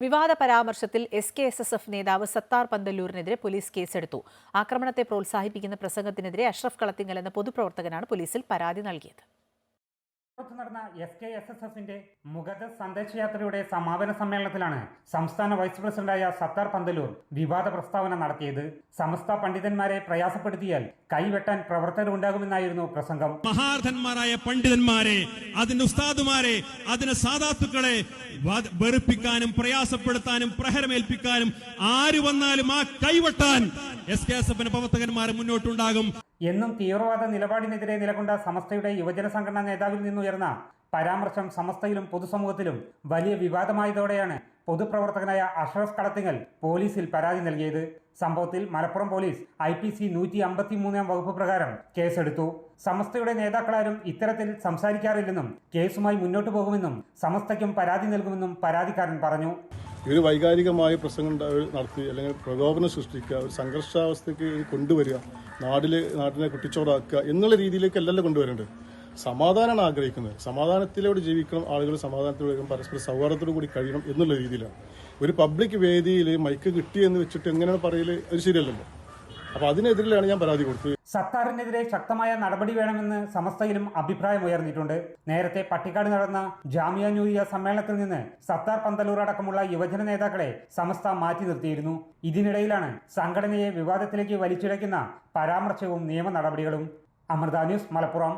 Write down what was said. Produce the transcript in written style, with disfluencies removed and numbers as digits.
വിവാദ പരാമർശത്തിൽ SKSSF നേതാവ് സത്താർ പന്തല്ലൂരിനെതിരെ പോലീസ് കേസെടുത്തു. ആക്രമണത്തെ പ്രോത്സാഹിപ്പിക്കുന്ന പ്രസംഗത്തിനെതിരെ അഷ്റഫ് കളത്തിങ്ങൽ എന്ന പൊതുപ്രവർത്തകനാണ് പോലീസിൽ പരാതി നൽകിയത്. നടന്ന SKSSFന്റെ മുഗദ സന്ദേശയാത്രയുടെ സമാപന സമ്മേളനത്തിലാണ് സംസ്ഥാന വൈസ് പ്രസിഡന്റായ സത്താർ പന്തല്ലൂർ വിവാദ പ്രസ്താവന നടത്തിയത്. സമസ്ത പണ്ഡിതന്മാരെ പ്രയാസപ്പെടുത്തിയാൽ കൈവെട്ടാൻ പ്രവർത്തകരുണ്ടാകുമെന്നായിരുന്നു പ്രസംഗം. മഹാരഥന്മാരായ പണ്ഡിതന്മാരെ, അതിന് ഉസ്താദുമാരെ, അതിന് സാദാത്തുക്കളെ വെറുപ്പിക്കാനും പ്രയാസപ്പെടുത്താനും പ്രഹരമേൽപ്പിക്കാനും ആര് വന്നാലും ആ കൈവെട്ടാൻ SKSFന്റെ പ്രവർത്തകന്മാർ മുന്നോട്ടുണ്ടാകും എന്നും തീവ്രവാദ നിലപാടിനെതിരെ നിലകൊണ്ട സമസ്തയുടെ യുവജന സംഘടനാ നേതാവിൽ നിന്നുയർന്ന പരാമർശം സമസ്തയിലും പൊതുസമൂഹത്തിലും വലിയ വിവാദമായതോടെയാണ് പൊതുപ്രവർത്തകനായ അഷ്റഫ് കളത്തിങ്ങൽ പോലീസിൽ പരാതി നൽകിയത്. സംഭവത്തിൽ മലപ്പുറം പോലീസ് IPC 153 വകുപ്പ് പ്രകാരം കേസെടുത്തു. സമസ്തയുടെ നേതാക്കളാരും ഇത്തരത്തിൽ സംസാരിക്കാറില്ലെന്നും കേസുമായി മുന്നോട്ടു പോകുമെന്നും സമസ്തയ്ക്കും പരാതി നൽകുമെന്നും പരാതിക്കാരൻ പറഞ്ഞു. ഒരു വൈകാരികമായ പ്രസംഗം നടത്തി അല്ലെങ്കിൽ പ്രകോപനം സൃഷ്ടിക്കുക, ഒരു സംഘർഷാവസ്ഥയ്ക്ക് കൊണ്ടുവരിക, നാട്ടിനെ കുട്ടിച്ചോറാക്കുക എന്നുള്ള രീതിയിലേക്കല്ലല്ലോ കൊണ്ടുവരേണ്ടത്. സമാധാനമാണ് ആഗ്രഹിക്കുന്നത്. സമാധാനത്തിലൂടെ ജീവിക്കണം, ആളുകൾ സമാധാനത്തിലൂടെ പരസ്പര സൗഹാർദ്ദത്തോടു കൂടി കഴിയണം എന്നുള്ള രീതിയിലാണ്. ഒരു പബ്ലിക് വേദിയിൽ മൈക്ക് കിട്ടിയെന്ന് വെച്ചിട്ട് എങ്ങനെയാണ് പറയല്, അത് ശരിയല്ലല്ലോ. അപ്പൊ അതിനെതിരെയാണ് ഞാൻ പരാതി കൊടുത്തത്. സത്താറിനെതിരെ ശക്തമായ നടപടി വേണമെന്ന് സമസ്തയിലും അഭിപ്രായം ഉയർന്നിട്ടുണ്ട്. നേരത്തെ പട്ടിക്കാട് നടന്ന ജാമിയ നൂരിയ സമ്മേളനത്തിൽ നിന്ന് സത്താർ പന്തല്ലൂർ അടക്കമുള്ള യുവജന നേതാക്കളെ സമസ്ത മാറ്റി നിർത്തിയിരുന്നു. ഇതിനിടയിലാണ് സംഘടനയെ വിവാദത്തിലേക്ക് വലിച്ചിഴയ്ക്കുന്ന പരാമർശവും നിയമ നടപടികളും. അമൃത ന്യൂസ്, മലപ്പുറം.